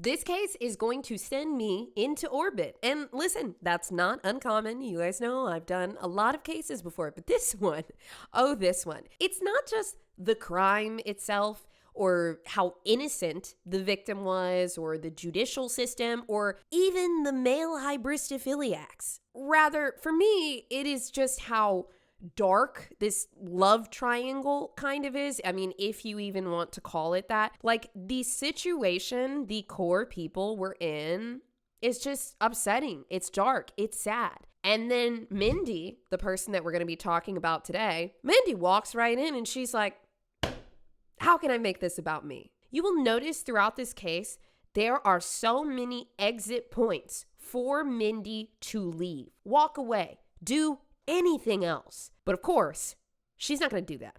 This case is going to send me into orbit. And listen, that's not uncommon. You guys know I've done a lot of cases before, but this one, it's not just the crime itself or how innocent the victim was or the judicial system or even the male hybristophiliacs. Rather, for me, it is just how dark this love triangle kind of is. I mean, if you even want to call it that. Like, the situation the core people were in is just upsetting. It's dark. It's sad. And then Mindy, the person that we're going to be talking about today, Mindy walks right in and she's like, how can I make this about me? You will notice throughout this case, there are so many exit points for Mindy to leave, walk away, do anything else. But of course, she's not going to do that.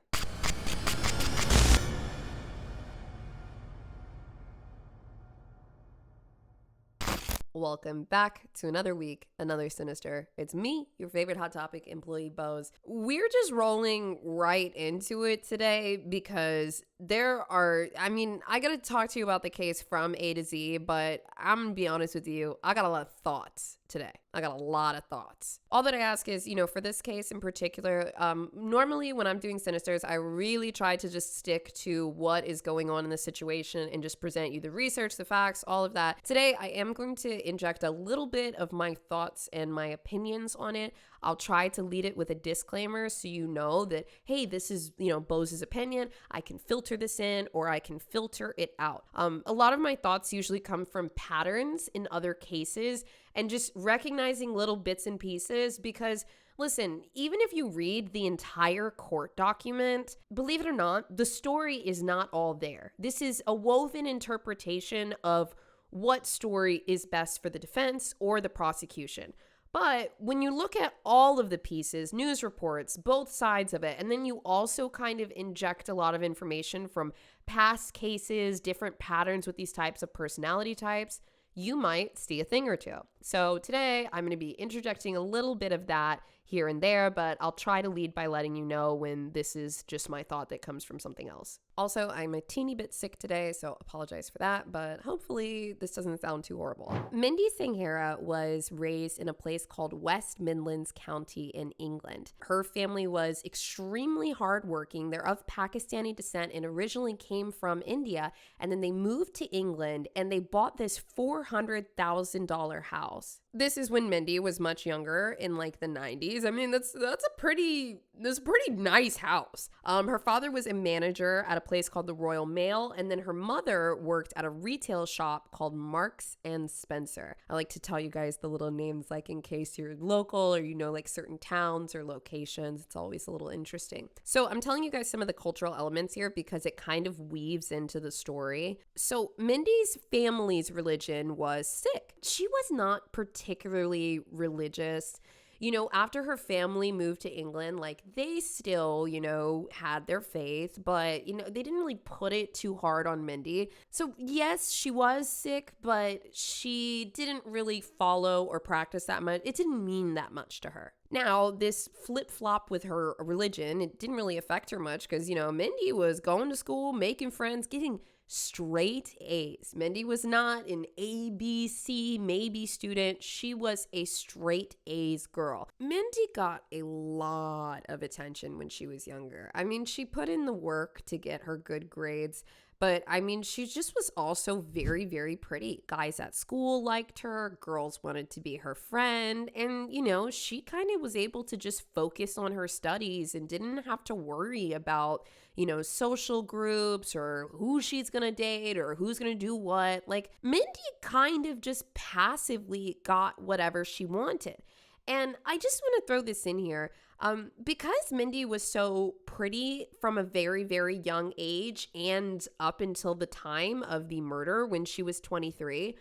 Welcome back to another week, another Sinister. It's me, your favorite Hot Topic employee, BOZE. We're just rolling right into it today because I got to talk to you about the case from A to Z, but I'm going to be honest with you, I got a lot of thoughts today. I got a lot of thoughts. All that I ask is, for this case in particular, normally when I'm doing Sinisters, I really try to just stick to what is going on in the situation and just present you the research, the facts, all of that. Today, I am going to inject a little bit of my thoughts and my opinions on it. I'll try to lead it with a disclaimer so you know that, hey, this is, BOZE's opinion. I can filter this in or I can filter it out. A lot of my thoughts usually come from patterns in other cases and just recognizing little bits and pieces because, listen, even if you read the entire court document, believe it or not, the story is not all there. This is a woven interpretation of what story is best for the defense or the prosecution. But when you look at all of the pieces, news reports, both sides of it, and then you also kind of inject a lot of information from past cases, different patterns with these types of personality types, you might see a thing or two. So today I'm going to be interjecting a little bit of that here and there, but I'll try to lead by letting you know when this is just my thought that comes from something else. Also, I'm a teeny bit sick today, so apologize for that, but hopefully this doesn't sound too horrible. Mindy Sanghera was raised in a place called West Midlands County in England. Her family was extremely hardworking. They're of Pakistani descent and originally came from India, and then they moved to England and they bought this $400,000 house. This is when Mindy was much younger in like the 90s. I mean, that's a pretty nice house. Her father was a manager at a place called the Royal Mail, and then her mother worked at a retail shop called Marks and Spencer. I like to tell you guys the little names, like in case you're local or like certain towns or locations. It's always a little interesting. So I'm telling you guys some of the cultural elements here because it kind of weaves into the story. So Mindy's family's religion was Sikh. She was not particularly religious. After her family moved to England, like they still, had their faith, but, they didn't really put it too hard on Mindy. So yes, she was Sikh, but she didn't really follow or practice that much. It didn't mean that much to her. Now, this flip-flop with her religion, it didn't really affect her much because, Mindy was going to school, making friends, getting straight A's. Mindy was not an A, B, C, maybe student. She was a straight A's girl. Mindy got a lot of attention when she was younger. I mean, she put in the work to get her good grades. But I mean, she just was also very, very pretty. Guys at school liked her. Girls wanted to be her friend. And, she kind of was able to just focus on her studies and didn't have to worry about, social groups or who she's going to date or who's going to do what. Like, Mindy kind of just passively got whatever she wanted. And I just want to throw this in here. Because Mindy was so pretty from a very, very young age and up until the time of the murder when she was 23,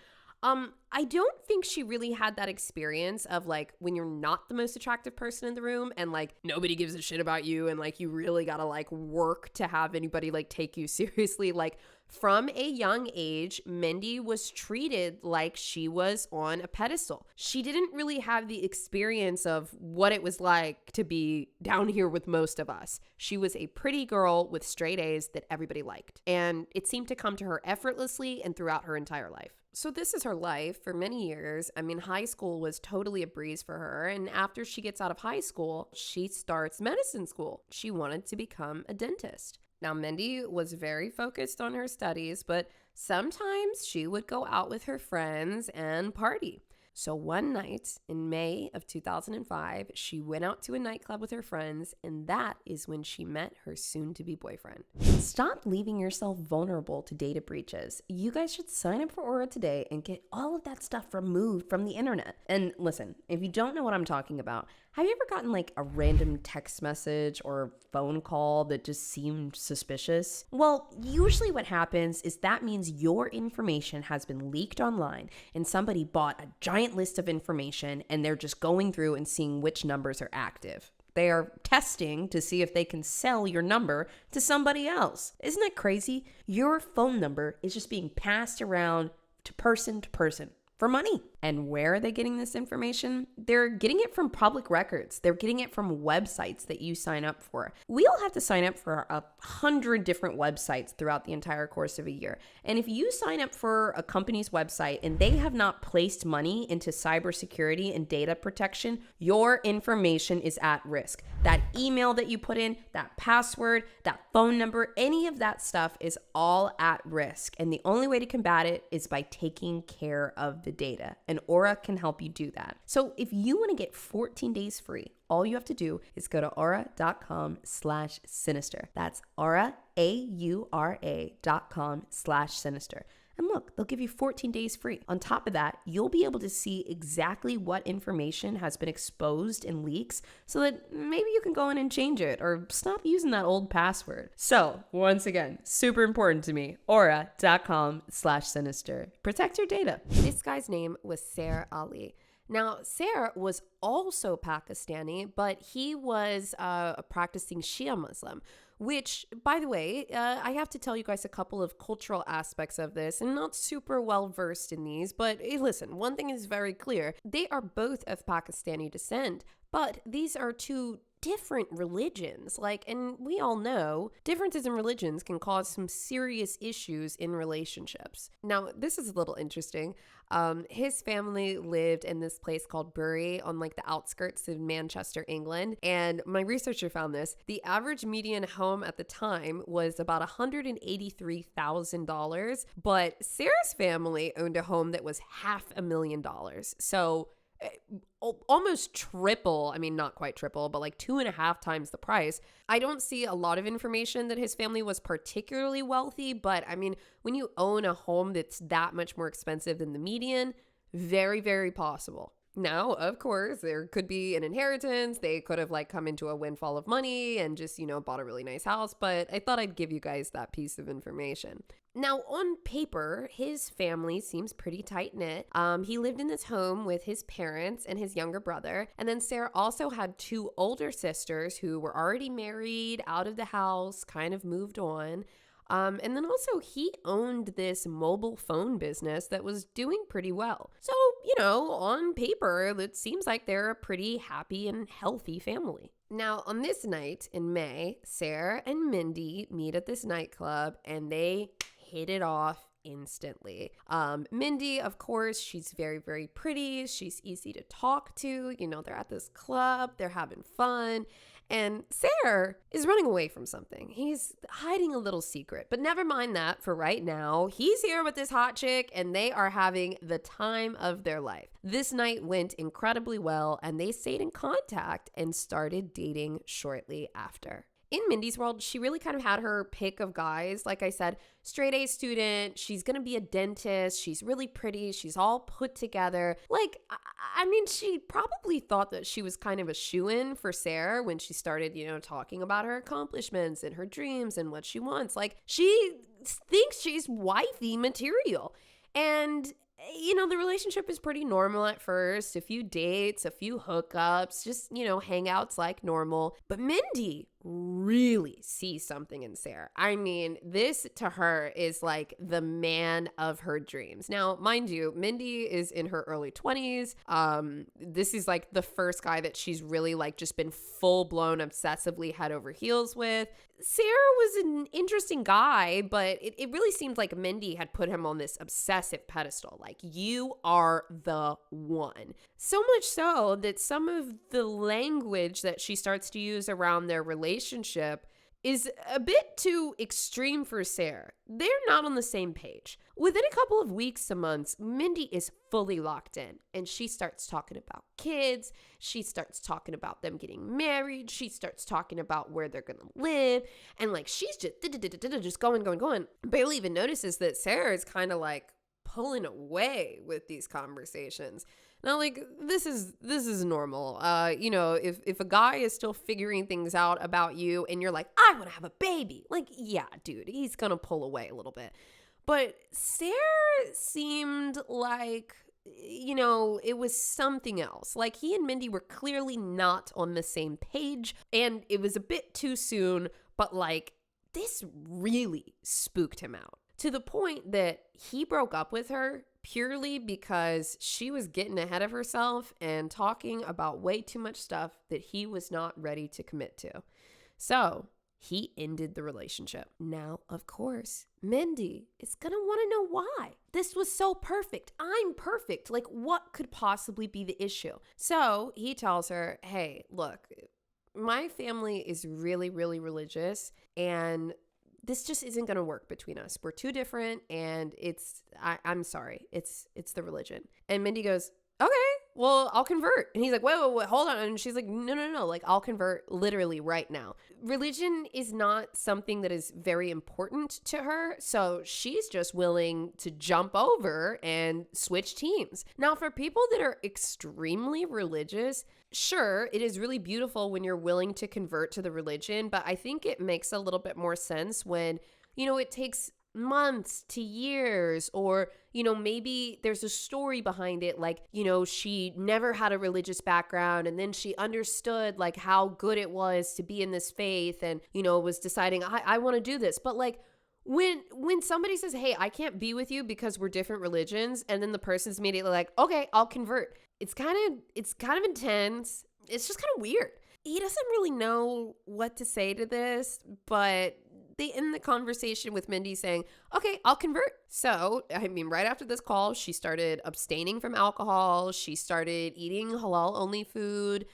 I don't think she really had that experience of like when you're not the most attractive person in the room and like nobody gives a shit about you and like you really gotta like work to have anybody like take you seriously. Like from a young age, Mindy was treated like she was on a pedestal. She didn't really have the experience of what it was like to be down here with most of us. She was a pretty girl with straight A's that everybody liked. And it seemed to come to her effortlessly and throughout her entire life. So this is her life for many years. I mean, high school was totally a breeze for her. And after she gets out of high school, she starts medicine school. She wanted to become a dentist. Now, Mindy was very focused on her studies, but sometimes she would go out with her friends and party. So one night in May of 2005, she went out to a nightclub with her friends, and that is when she met her soon-to-be boyfriend. Stop leaving yourself vulnerable to data breaches. You guys should sign up for Aura today and get all of that stuff removed from the internet. And listen, if you don't know what I'm talking about, have you ever gotten like a random text message or phone call that just seemed suspicious? Well, usually what happens is that means your information has been leaked online and somebody bought a giant list of information and they're just going through and seeing which numbers are active. They are testing to see if they can sell your number to somebody else. Isn't that crazy? Your phone number is just being passed around to person for money. And where are they getting this information? They're getting it from public records. They're getting it from websites that you sign up for. We all have to sign up for 100 different websites throughout the entire course of a year. And if you sign up for a company's website and they have not placed money into cybersecurity and data protection, your information is at risk. That email that you put in, that password, that phone number, any of that stuff is all at risk. And the only way to combat it is by taking care of the data. And Aura can help you do that. So if you want to get 14 days free, all you have to do is go to aura.com/sinister. That's Aura, AURA.com/sinister. And look, they'll give you 14 days free. On top of that, you'll be able to see exactly what information has been exposed in leaks so that maybe you can go in and change it or stop using that old password. So once again, super important to me, aura.com/sinister. Protect your data. This guy's name was Sair Ali. Now, Sair was also Pakistani, but he was a practicing Shia Muslim, which, by the way, I have to tell you guys a couple of cultural aspects of this. I'm not super well versed in these, but hey, listen, one thing is very clear. They are both of Pakistani descent, but these are two different religions. And we all know differences in religions can cause some serious issues in relationships. Now, this is a little interesting. His family lived in this place called Bury on the outskirts of Manchester, England. And my researcher found this. The average median home at the time was about $183,000, but Sarah's family owned a home that was $500,000. So almost triple, not quite triple, but 2.5 times the price. I don't see a lot of information that his family was particularly wealthy, but when you own a home that's that much more expensive than the median, very, very possible. Now, of course, there could be an inheritance. They could have come into a windfall of money and just, bought a really nice house. But I thought I'd give you guys that piece of information. Now, on paper, his family seems pretty tight-knit. He lived in this home with his parents and his younger brother. And then Sarah also had 2 older sisters who were already married, out of the house, kind of moved on. And then also he owned this mobile phone business that was doing pretty well. So, on paper, it seems like they're a pretty happy and healthy family. Now, on this night in May, Sarah and Mindy meet at this nightclub and they hit it off instantly. Mindy, of course, she's very, very pretty. She's easy to talk to. They're at this club, they're having fun. And Sair is running away from something. He's hiding a little secret, but never mind that for right now. He's here with this hot chick and they are having the time of their life. This night went incredibly well and they stayed in contact and started dating shortly after. In Mindy's world, she really kind of had her pick of guys. Like I said, straight A student, she's going to be a dentist, she's really pretty, she's all put together. She probably thought that she was kind of a shoo-in for Sarah when she started, talking about her accomplishments and her dreams and what she wants. She thinks she's wifey material. And the relationship is pretty normal at first. A few dates, a few hookups, just, hangouts like normal. But Mindy really see something in Sair. I mean, this to her is like the man of her dreams. Now, mind you, Mindy is in her early 20s. This is like the first guy that she's really like just been full blown obsessively head over heels with. Sair was an interesting guy, but it really seemed like Mindy had put him on this obsessive pedestal. Like, you are the one. So much so that some of the language that she starts to use around their relationship is a bit too extreme for Sair. They're not on the same page. Within a couple of weeks to months, Mindy is fully locked in, and she starts talking about kids. She starts talking about them getting married. She starts talking about where they're going to live. And like, she's just going. Barely even notices that Sair is kind of like pulling away with these conversations. Now, like, this is normal. If a guy is still figuring things out about you and you're like, I want to have a baby. Like, yeah, dude, he's going to pull away a little bit. But Sair seemed like, it was something else. Like, he and Mindy were clearly not on the same page, and it was a bit too soon, but like, this really spooked him out to the point that he broke up with her purely because she was getting ahead of herself and talking about way too much stuff that he was not ready to commit to. So he ended the relationship. Now, of course, Mindy is going to want to know why. This was so perfect. I'm perfect. Like, what could possibly be the issue? So he tells her, hey, look, my family is really, really religious, and this just isn't going to work between us. We're too different, and I'm sorry. It's the religion. And Mindy goes, okay, well, I'll convert. And he's like, wait, hold on. And she's like, no. Like, I'll convert literally right now. Religion is not something that is very important to her. So she's just willing to jump over and switch teams. Now, for people that are extremely religious, sure, it is really beautiful when you're willing to convert to the religion, but I think it makes a little bit more sense when, it takes months to years, or, maybe there's a story behind it. Like, she never had a religious background, and then she understood like how good it was to be in this faith, and, was deciding, I want to do this. But like, when somebody says, hey, I can't be with you because we're different religions, and then the person's immediately like, okay, I'll convert. It's kind of intense. It's just kind of weird. He doesn't really know what to say to this, but they end the conversation with Mindy saying, okay, I'll convert. So, right after this call, she started abstaining from alcohol. She started eating halal only food.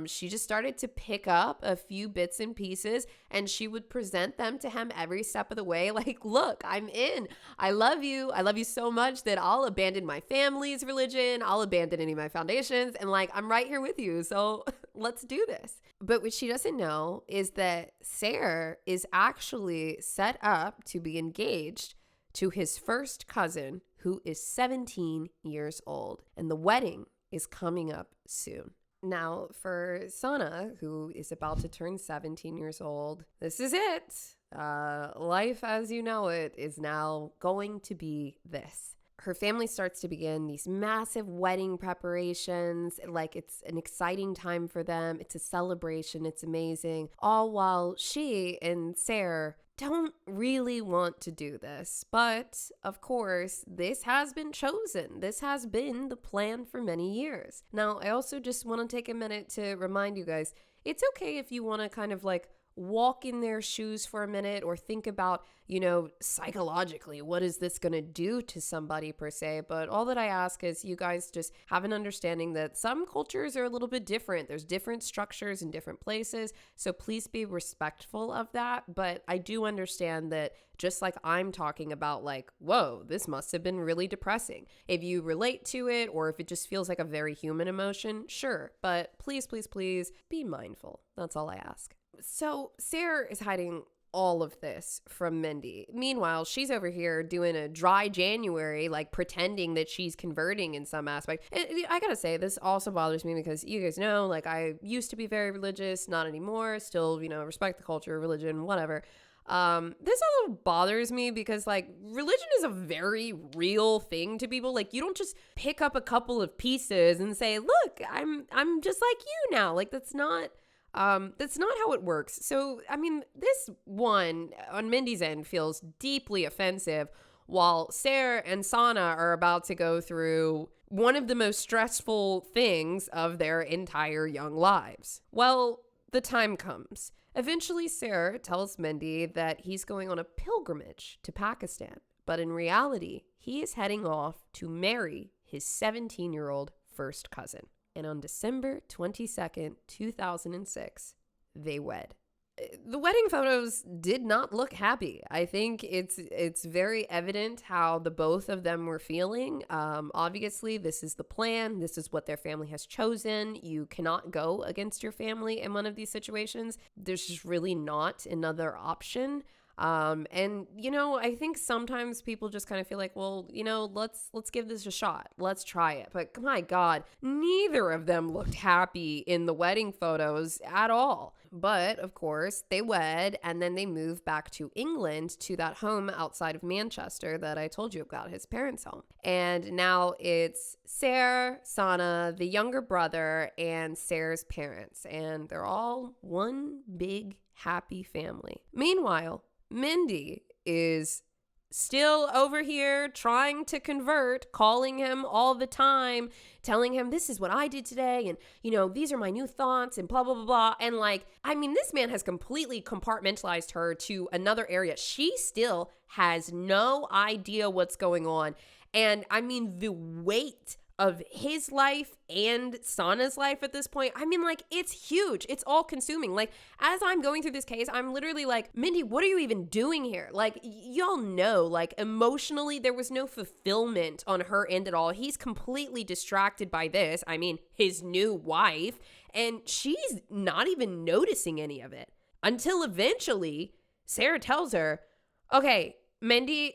She just started to pick up a few bits and pieces, and she would present them to him every step of the way. Like, look, I'm in. I love you. I love you so much that I'll abandon my family's religion. I'll abandon any of my foundations. And like, I'm right here with you. So let's do this. But what she doesn't know is that Sair is actually set up to be engaged to his first cousin, who is 17 years old. And the wedding is coming up soon. Now, for Sana, who is about to turn 17 years old, this is it. Life as you know it is now going to be this. Her family starts to begin these massive wedding preparations. Like, it's an exciting time for them. It's a celebration. It's amazing. All while she and Sair don't really want to do this. But of course, this has been chosen. This has been the plan for many years. Now, I also just want to take a minute to remind you guys, it's okay if you want to kind of like walk in their shoes for a minute, or think about, psychologically, what is this going to do to somebody per se? But all that I ask is you guys just have an understanding that some cultures are a little bit different. There's different structures in different places. So please be respectful of that. But I do understand that just like I'm talking about, like, whoa, this must have been really depressing. If you relate to it, or if it just feels like a very human emotion, sure. But please, please, please be mindful. That's all I ask. So Sair is hiding all of this from Mindy. Meanwhile, she's over here doing a dry January, like pretending that she's converting in some aspect. And I gotta say, this also bothers me because you guys know, like, I used to be very religious, not anymore. Still, respect the culture, religion, whatever. This also bothers me because, like, religion is a very real thing to people. Like, you don't just pick up a couple of pieces and say, look, I'm just like you now. Like, that's not That's not how it works. So, I mean, this one on Mindy's end feels deeply offensive, while Sair and Sana are about to go through one of the most stressful things of their entire young lives. Well, the time comes. Eventually, Sair tells Mindy that he's going on a pilgrimage to Pakistan, but in reality, he is heading off to marry his 17-year-old first cousin. And on December 22nd, 2006, they wed. The wedding photos did not look happy. I think it's very evident how the both of them were feeling. Obviously, this is the plan. This is what their family has chosen. You cannot go against your family in one of these situations. There's just really not another option. And, you know, I think sometimes people just kind of feel like, well, you know, let's give this a shot. Let's try it. But my God, neither of them looked happy in the wedding photos at all. But of course, they wed and then they move back to England to that home outside of Manchester that I told you about, his parents' home. And now it's Sair, Sana, the younger brother, and Sair's parents. And they're all one big happy family. Meanwhile, Mindy is still over here trying to convert, calling him all the time, telling him this is what I did today. And, you know, these are my new thoughts and blah, blah, blah, blah. And like, I mean, this man has completely compartmentalized her to another area. She still has no idea what's going on. And I mean, the weight of his life and Sana's life at this point, I mean, like, it's huge. It's all consuming. Like, as I'm going through this case, I'm literally like, Mindy, what are you even doing here? Like, y'all know, like, emotionally, there was no fulfillment on her end at all. He's completely distracted by this. I mean, his new wife, and she's not even noticing any of it until eventually Sair tells her, okay, Mindy,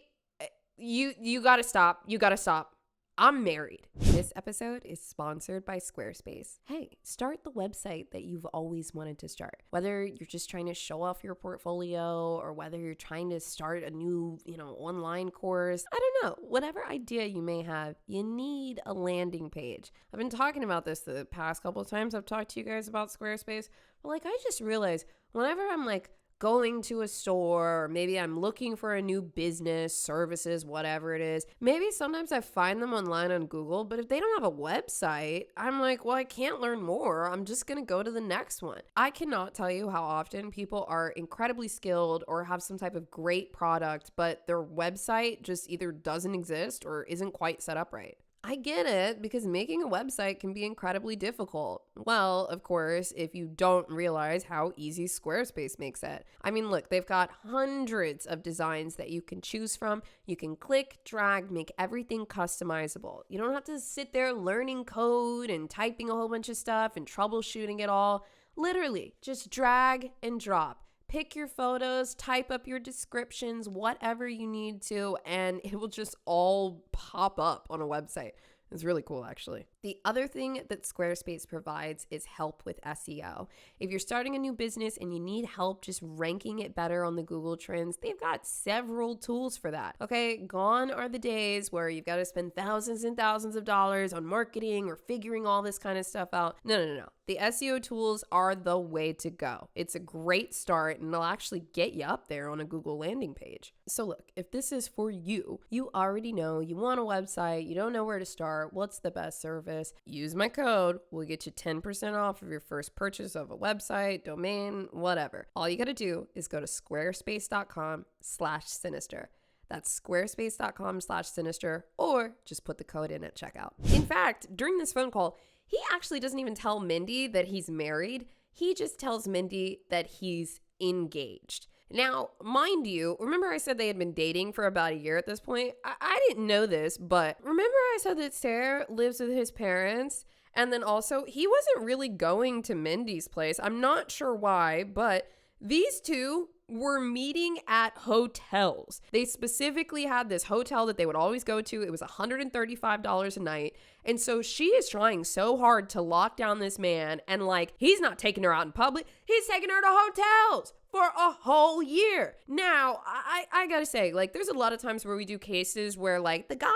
you gotta stop. You gotta stop. I'm married. This episode is sponsored by Squarespace. Hey, start the website that you've always wanted to start. Whether you're just trying to show off your portfolio or whether you're trying to start a new, online course, I don't know. Whatever idea you may have, you need a landing page. I've been talking about this the past couple of times. I've talked to you guys about Squarespace. But I just realized whenever I'm going to a store, or maybe I'm looking for a new business, services, whatever it is. Maybe sometimes I find them online on Google, but if they don't have a website, I'm like, well, I can't learn more. I'm just going to go to the next one. I cannot tell you how often people are incredibly skilled or have some type of great product, but their website just either doesn't exist or isn't quite set up right. I get it, because making a website can be incredibly difficult. Well, of course, if you don't realize how easy Squarespace makes it. I mean, look, they've got hundreds of designs that you can choose from. You can click, drag, make everything customizable. You don't have to sit there learning code and typing a whole bunch of stuff and troubleshooting it all. Literally, just drag and drop. Pick your photos, type up your descriptions, whatever you need to, and it will just all pop up on a website. It's really cool, actually. The other thing that Squarespace provides is help with SEO. If you're starting a new business and you need help just ranking it better on the Google Trends, they've got several tools for that. Okay, gone are the days where you've got to spend thousands and thousands of dollars on marketing or figuring all this kind of stuff out. No. The SEO tools are the way to go. It's a great start, and they'll actually get you up there on a Google landing page. So look, if this is for you, you already know you want a website, you don't know where to start, what's the best service, use my code. We'll get you 10% off of your first purchase of a website, domain, whatever. All you got to do is go to squarespace.com/sinister. That's squarespace.com/sinister, or just put the code in at checkout. In fact, during this phone call, he actually doesn't even tell Mindy that he's married. He just tells Mindy that he's engaged. Now, mind you, remember I said they had been dating for about a year at this point? I didn't know this, but remember I said that Sair lives with his parents? And then also, he wasn't really going to Mindy's place. I'm not sure why, but these two were meeting at hotels. They specifically had this hotel that they would always go to. It was $135 a night. And so she is trying so hard to lock down this man, and he's not taking her out in public. He's taking her to hotels for a whole year. Now, I gotta say, like, there's a lot of times where we do cases where, like, the guy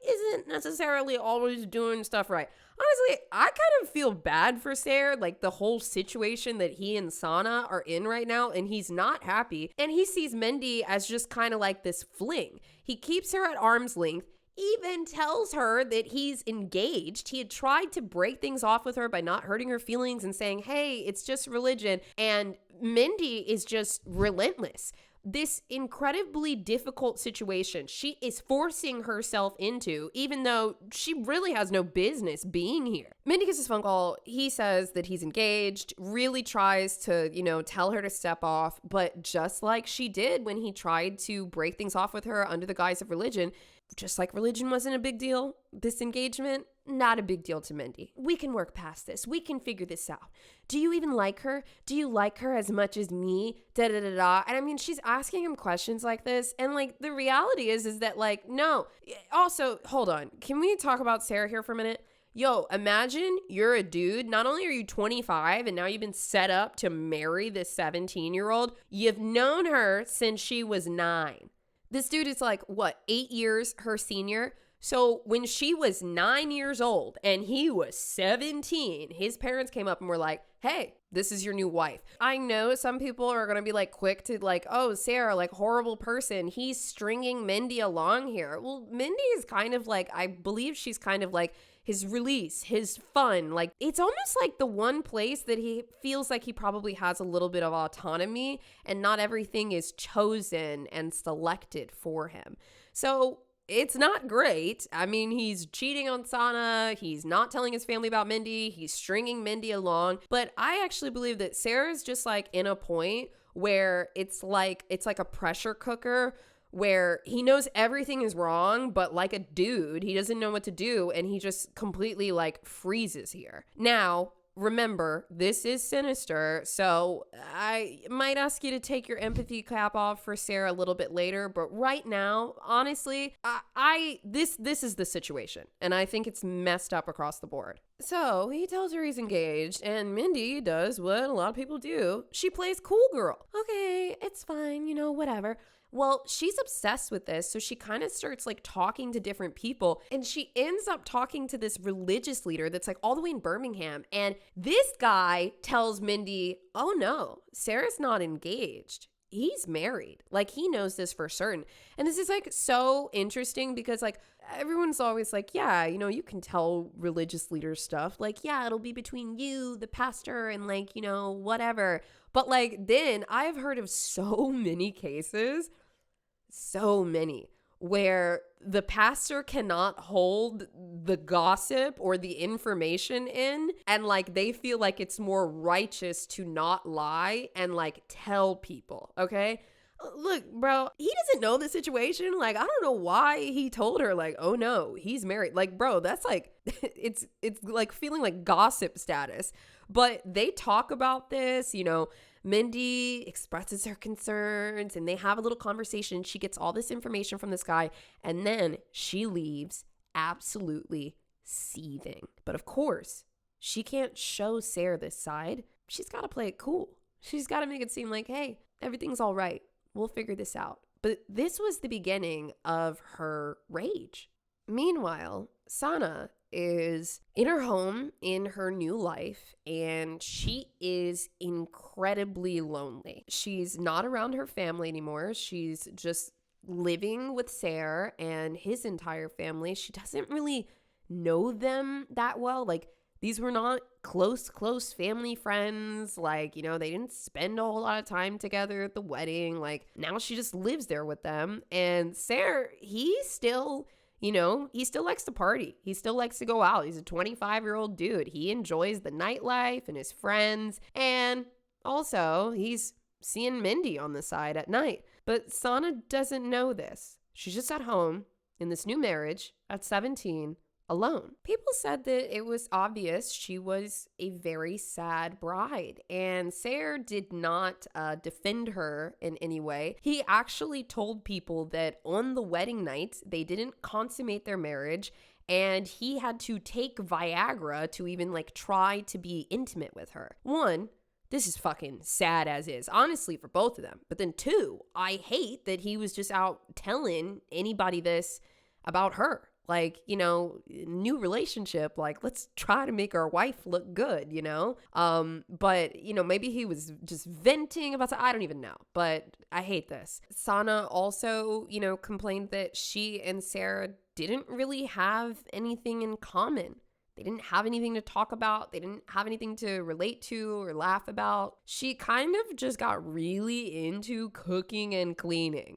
isn't necessarily always doing stuff right. Honestly, I kind of feel bad for Sair, like the whole situation that he and Sana are in right now, and he's not happy. And he sees Mindy as just kind of like this fling. He keeps her at arm's length, even tells her that he's engaged. He had tried to break things off with her by not hurting her feelings and saying, hey, it's just religion. And Mindy is just relentless. This incredibly difficult situation she is forcing herself into, even though she really has no business being here. Mindy gets his phone call. He says that he's engaged, really tries to, tell her to step off. But just like she did when he tried to break things off with her under the guise of religion, just like religion wasn't a big deal, this engagement, not a big deal to Mindy. We can work past this. We can figure this out. Do you even like her? Do you like her as much as me? Da da da da. And I mean, she's asking him questions like this. And like, the reality is that like, no. Also, hold on. Can we talk about Sair here for a minute? Yo, imagine you're a dude. Not only are you 25 and now you've been set up to marry this 17-year-old, you've known her since she was 9. This dude is like, 8 years her senior? So when she was 9 years old and he was 17, his parents came up and were like, hey, this is your new wife. I know some people are going to be like quick to like, oh, Sair, like horrible person. He's stringing Mindy along here. Well, Mindy is kind of like, I believe she's kind of like his release, his fun. Like, it's almost like the one place that he feels like he probably has a little bit of autonomy and not everything is chosen and selected for him. So it's not great. I mean, he's cheating on Sana. He's not telling his family about Mindy. He's stringing Mindy along. But I actually believe that Sair is just like in a point where it's like a pressure cooker where he knows everything is wrong, but like a dude, he doesn't know what to do, and he just completely like freezes here. Now, remember, this is sinister, so I might ask you to take your empathy cap off for Sair a little bit later, but right now, honestly, this is the situation, and I think it's messed up across the board. So he tells her he's engaged, and Mindy does what a lot of people do. She plays cool girl. Okay, it's fine, whatever. Well, she's obsessed with this, so she kind of starts like talking to different people, and she ends up talking to this religious leader that's like all the way in Birmingham, and this guy tells Mindy, oh no, Sair's not engaged. He's married. Like, he knows this for certain. And this is like so interesting because like everyone's always like, yeah, you can tell religious leaders stuff. Like, yeah, it'll be between you, the pastor, and like, whatever. But like, then I've heard of so many cases, where the pastor cannot hold the gossip or the information in, and like they feel like it's more righteous to not lie and like tell people, okay? Look, bro, he doesn't know the situation. Like, I don't know why he told her like, oh no, he's married. Like, bro, that's like, it's like feeling like gossip status. But they talk about this, Mindy expresses her concerns and they have a little conversation. She gets all this information from this guy, and then she leaves absolutely seething. But of course, she can't show Sair this side. She's got to play it cool. She's got to make it seem like, hey, everything's all right. We'll figure this out. But this was the beginning of her rage. Meanwhile, Sana is in her home in her new life, and she is incredibly lonely. She's not around her family anymore. She's just living with Sair and his entire family. She doesn't really know them that well. Like, these were not close family friends. Like, they didn't spend a whole lot of time together at the wedding. Like, now she just lives there with them. And Sair, he still likes to party. He still likes to go out. He's a 25-year-old dude. He enjoys the nightlife and his friends. And also, he's seeing Mindy on the side at night. But Sana doesn't know this. She's just at home in this new marriage at 17, alone. People said that it was obvious she was a very sad bride, and Sair did not defend her in any way. He actually told people that on the wedding night, they didn't consummate their marriage, and he had to take Viagra to even like try to be intimate with her. One, this is fucking sad as is, honestly, for both of them. But then 2, I hate that he was just out telling anybody this about her. Like, you know, new relationship, like, let's try to make our wife look good, you know? But, you know, maybe he was just venting about I don't even know, but I hate this. Sana also, you know, complained that she and Sarah didn't really have anything in common. They didn't have anything to talk about. They didn't have anything to relate to or laugh about. She kind of just got really into cooking and cleaning.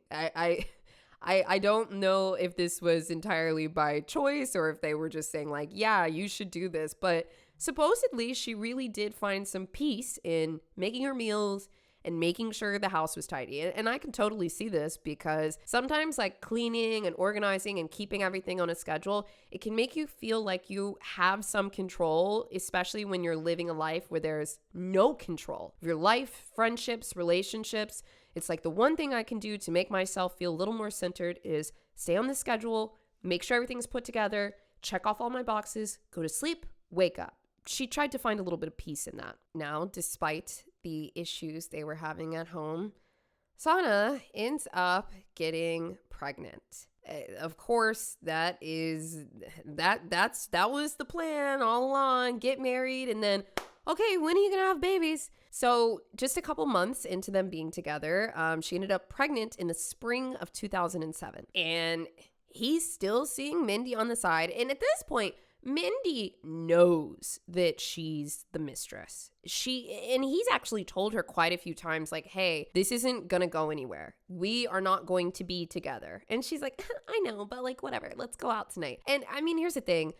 I don't know if this was entirely by choice or if they were just saying like, yeah, you should do this. But supposedly she really did find some peace in making her meals and making sure the house was tidy. And I can totally see this because sometimes like cleaning and organizing and keeping everything on a schedule, it can make you feel like you have some control, especially when you're living a life where there's no control. Your life, friendships, relationships, it's like the one thing I can do to make myself feel a little more centered is stay on the schedule, make sure everything's put together, check off all my boxes, go to sleep, wake up. She tried to find a little bit of peace in that. Now, despite the issues they were having at home, Sana ends up getting pregnant. Of course, that was the plan all along. Get married and then, okay, when are you gonna have babies? So just a couple months into them being together, she ended up pregnant in the spring of 2007. And he's still seeing Mindy on the side. And at this point, Mindy knows that she's the mistress. And he's actually told her quite a few times, like, hey, this isn't gonna go anywhere. We are not going to be together. And she's like, I know, but like, whatever, let's go out tonight. And I mean, here's the thing.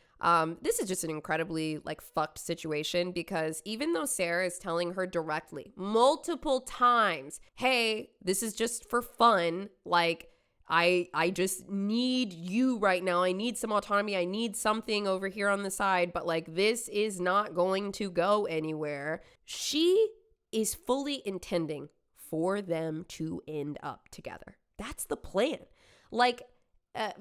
This is just an incredibly like fucked situation because even though Sarah is telling her directly multiple times, hey, this is just for fun, like, I just need you right now. I need some autonomy. I need something over here on the side, but like this is not going to go anywhere. She is fully intending for them to end up together. That's the plan. Like,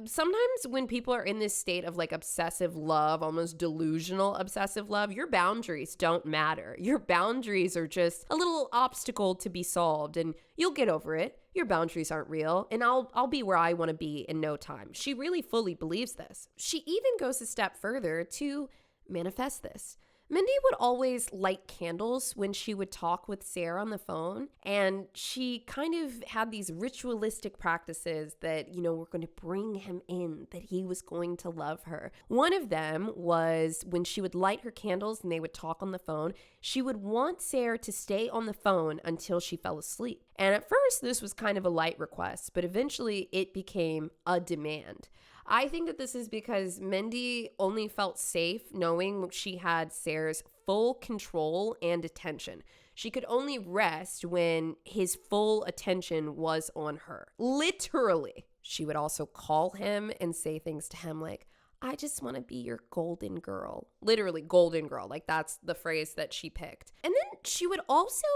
sometimes when people are in this state of like obsessive love, almost delusional obsessive love, your boundaries don't matter. Your boundaries are just a little obstacle to be solved and you'll get over it. Your boundaries aren't real and I'll be where I want to be in no time. She really fully believes this. She even goes a step further to manifest this. Mindy would always light candles when she would talk with Sarah on the phone, and she kind of had these ritualistic practices that, you know, were going to bring him in, that he was going to love her. One of them was when she would light her candles and they would talk on the phone, she would want Sarah to stay on the phone until she fell asleep. And at first, this was kind of a light request, but eventually it became a demand. I think that this is because Mindy only felt safe knowing she had Sarah's full control and attention. She could only rest when his full attention was on her. Literally. She would also call him and say things to him like, I just want to be your golden girl. Literally, golden girl. Like that's the phrase that she picked. And then she would also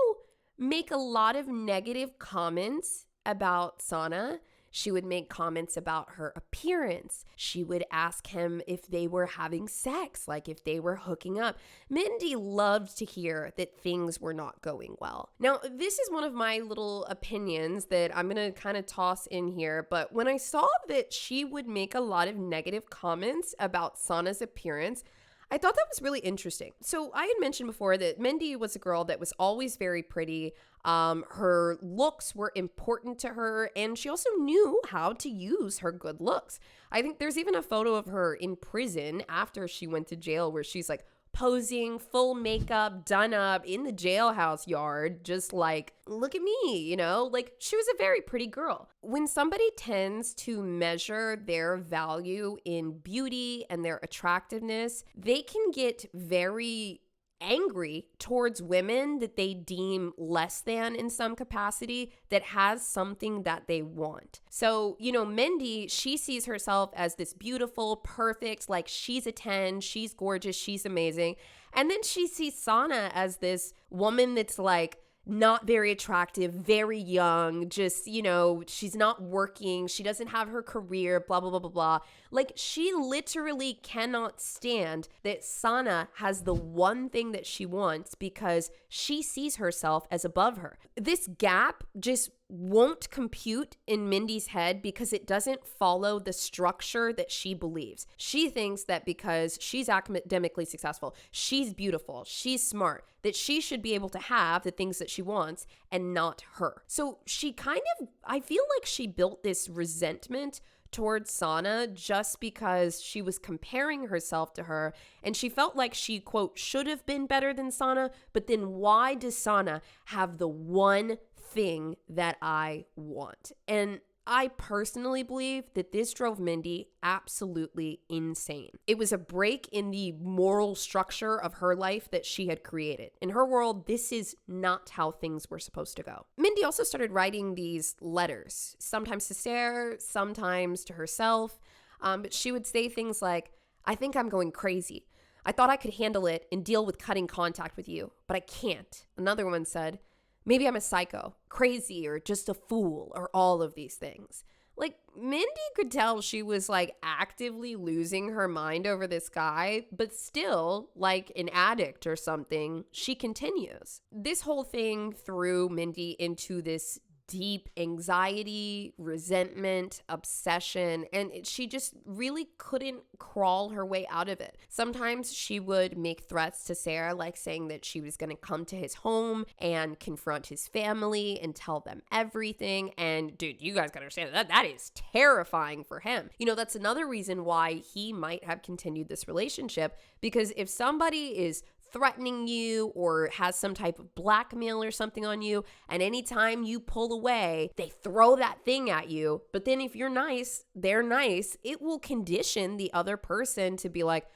make a lot of negative comments about Sana. She would make comments about her appearance. She would ask him if they were having sex, like if they were hooking up. Mindy loved to hear that things were not going well. Now, this is one of my little opinions that I'm going to kind of toss in here, but when I saw that she would make a lot of negative comments about Sana's appearance, I thought that was really interesting. So I had mentioned before that Mindy was a girl that was always very pretty. Her looks were important to her, and she also knew how to use her good looks. I think there's even a photo of her in prison after she went to jail where she's like posing, full makeup, done up in the jailhouse yard, just like, look at me, you know, like she was a very pretty girl. When somebody tends to measure their value in beauty and their attractiveness, they can get very angry towards women that they deem less than in some capacity that has something that they want. So, you know, Mindy, she sees herself as this beautiful, perfect, like she's a 10, she's gorgeous, she's amazing. And then she sees Sana as this woman that's like not very attractive, very young, just, you know, she's not working, she doesn't have her career, blah, blah, blah, blah, blah. Like, she literally cannot stand that Sana has the one thing that she wants because she sees herself as above her. This gap just won't compute in Mindy's head because it doesn't follow the structure that she believes. She thinks that because she's academically successful, she's beautiful, she's smart, that she should be able to have the things that she wants and not her. So she kind of, I feel like she built this resentment towards Sana just because she was comparing herself to her and she felt like she, quote, should have been better than Sana, but then why does Sana have the one thing that I want? And I personally believe that this drove Mindy absolutely insane. It was a break in the moral structure of her life that she had created. In her world, this is not how things were supposed to go. Mindy also started writing these letters, sometimes to Sair, sometimes to herself. But she would say things like, I think I'm going crazy. I thought I could handle it and deal with cutting contact with you, but I can't. Another one said, maybe I'm a psycho, crazy, or just a fool, or all of these things. Like, Mindy could tell she was like actively losing her mind over this guy, but still, like an addict or something, she continues. This whole thing threw Mindy into this deep anxiety, resentment, obsession, and she just really couldn't crawl her way out of it. Sometimes she would make threats to Sair, like saying that she was going to come to his home and confront his family and tell them everything. And dude, you guys gotta understand that is terrifying for him. You know, that's another reason why he might have continued this relationship, because if somebody is threatening you or has some type of blackmail or something on you, and anytime you pull away, they throw that thing at you. But then if you're nice, they're nice, it will condition the other person to be like,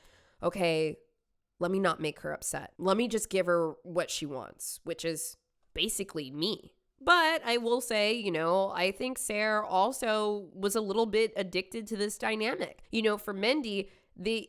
okay, let me not make her upset. Let me just give her what she wants, which is basically me. But I will say, you know, I think Sair also was a little bit addicted to this dynamic. You know, for Mindy,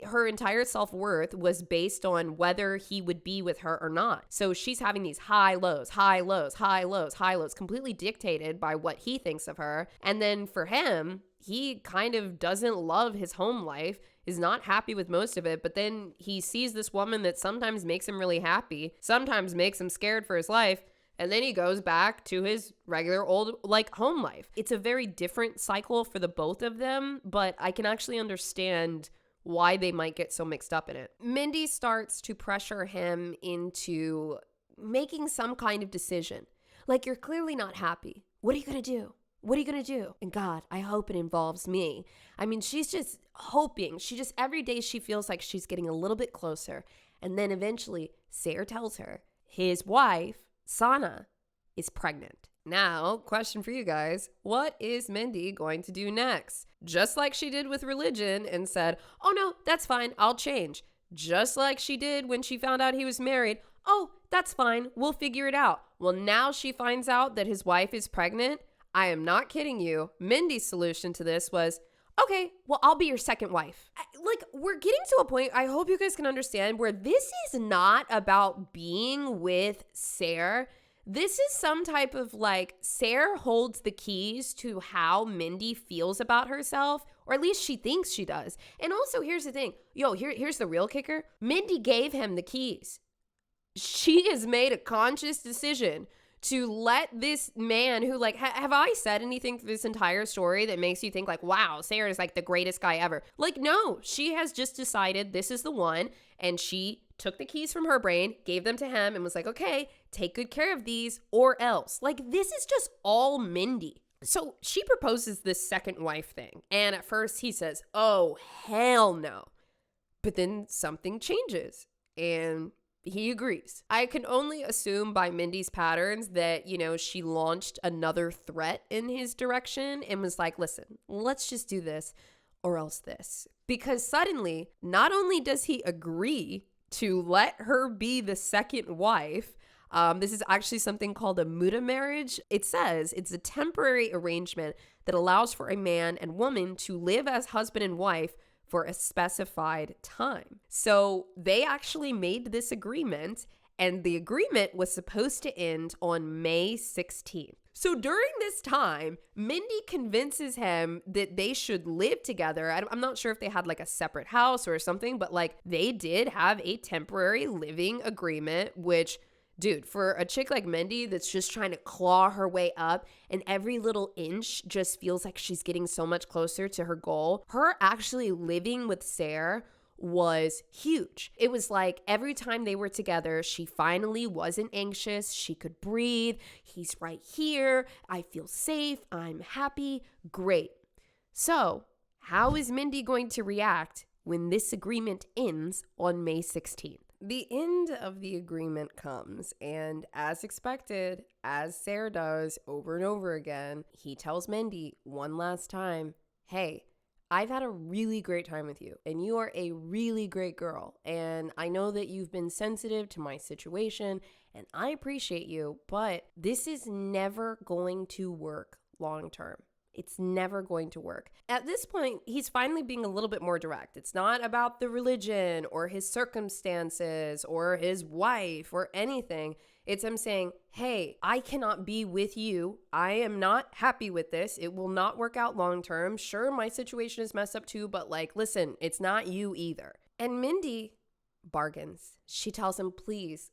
her entire self-worth was based on whether he would be with her or not. So she's having these high lows, high lows, high lows, high lows, completely dictated by what he thinks of her. And then for him, he kind of doesn't love his home life, is not happy with most of it, but then he sees this woman that sometimes makes him really happy, sometimes makes him scared for his life, and then he goes back to his regular old, like, home life. It's a very different cycle for the both of them, but I can actually understand why they might get so mixed up in it. Mindy starts to pressure him into making some kind of decision. Like, you're clearly not happy. What are you going to do? What are you going to do? And God, I hope it involves me. I mean, she's just hoping. Every day she feels like she's getting a little bit closer. And then eventually, Sair tells her his wife, Sana, is pregnant. Now, question for you guys. What is Mindy going to do next? Just like she did with religion and said, oh no, that's fine, I'll change. Just like she did when she found out he was married. Oh, that's fine, we'll figure it out. Well, now she finds out that his wife is pregnant. I am not kidding you. Mindy's solution to this was, okay, well, I'll be your second wife. Like, we're getting to a point, I hope you guys can understand, where this is not about being with Sair. This is some type of like, Sair holds the keys to how Mindy feels about herself, or at least she thinks she does. And also, here's the thing. Here's the real kicker. Mindy gave him the keys. She has made a conscious decision to let this man who, like, have I said anything through this entire story that makes you think like, wow, Sair is like the greatest guy ever? Like, no, she has just decided this is the one, and she took the keys from her brain, gave them to him, and was like, okay, take good care of these or else. Like, this is just all Mindy. So she proposes this second wife thing. And at first he says, oh, hell no. But then something changes and he agrees. I can only assume by Mindy's patterns that, you know, she launched another threat in his direction and was like, listen, let's just do this or else this. Because suddenly, not only does he agree to let her be the second wife, this is actually something called a muta marriage. It says it's a temporary arrangement that allows for a man and woman to live as husband and wife for a specified time. So they actually made this agreement, and the agreement was supposed to end on May 16th. So during this time, Mindy convinces him that they should live together. I'm not sure if they had like a separate house or something, but like they did have a temporary living agreement, which, dude, for a chick like Mindy that's just trying to claw her way up and every little inch just feels like she's getting so much closer to her goal, her actually living with Sair was huge. It was like every time they were together, she finally wasn't anxious. She could breathe. He's right here. I feel safe. I'm happy. Great. So, how is Mindy going to react when this agreement ends on May 16th? The end of the agreement comes, and as expected, as Sair does over and over again, he tells Mindy one last time, hey, I've had a really great time with you, and you are a really great girl, and I know that you've been sensitive to my situation, and I appreciate you, but this is never going to work long term. It's never going to work. At this point, he's finally being a little bit more direct. It's not about the religion or his circumstances or his wife or anything. It's him saying, hey, I cannot be with you. I am not happy with this. It will not work out long term. Sure, my situation is messed up too, but like, listen, it's not you either. And Mindy bargains. She tells him, please,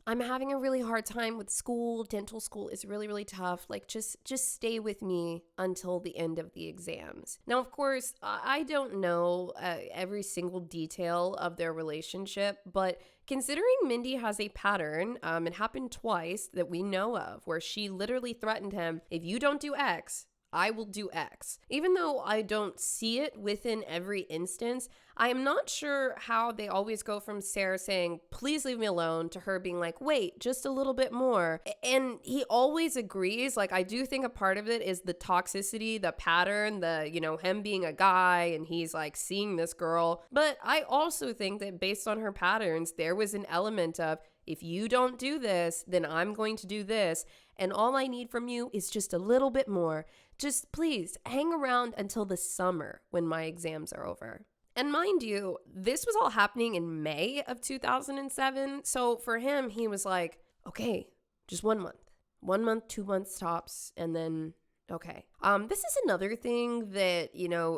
I'm having a really hard time with school. Dental school is really, really tough. Like, just stay with me until the end of the exams. Now, of course, I don't know every single detail of their relationship, but considering Mindy has a pattern, it happened twice that we know of, where she literally threatened him, if you don't do X, I will do X. Even though I don't see it within every instance, I am not sure how they always go from Sair saying, please leave me alone, to her being like, wait, just a little bit more. And he always agrees. Like, I do think a part of it is the toxicity, the pattern, him being a guy and he's like seeing this girl. But I also think that based on her patterns, there was an element of, if you don't do this, then I'm going to do this. And all I need from you is just a little bit more. Just please hang around until the summer when my exams are over. And mind you, this was all happening in May of 2007. So for him, he was like, okay, just 1 month. 1 month, 2 months tops, and then okay. This is another thing that,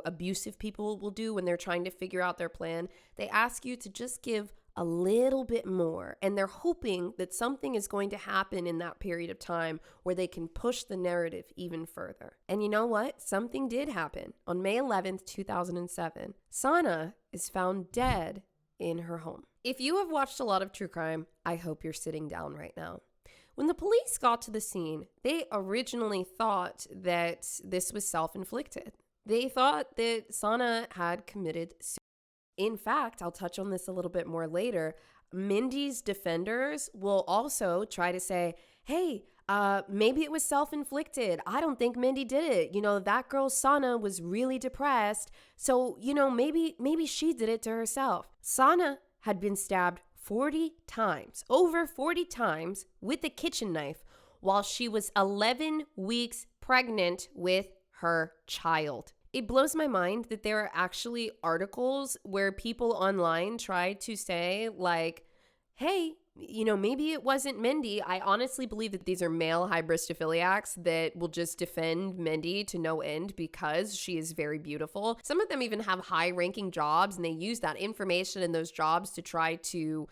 abusive people will do when they're trying to figure out their plan. They ask you to just give a little bit more, and they're hoping that something is going to happen in that period of time where they can push the narrative even further. And you know what? Something did happen. On May 11th, 2007, Sana is found dead in her home. If you have watched a lot of true crime, I hope you're sitting down right now. When the police got to the scene, they originally thought that this was self-inflicted. They thought that Sana had committed suicide. In fact, I'll touch on this a little bit more later. Mindy's defenders will also try to say, hey, maybe it was self-inflicted. I don't think Mindy did it. That girl Sana was really depressed. So, maybe she did it to herself. Sana had been stabbed 40 times, over 40 times with a kitchen knife while she was 11 weeks pregnant with her child. It blows my mind that there are actually articles where people online try to say like, hey, maybe it wasn't Mindy. I honestly believe that these are male hybristophiliacs that will just defend Mindy to no end because she is very beautiful. Some of them even have high-ranking jobs, and they use that information in those jobs to try to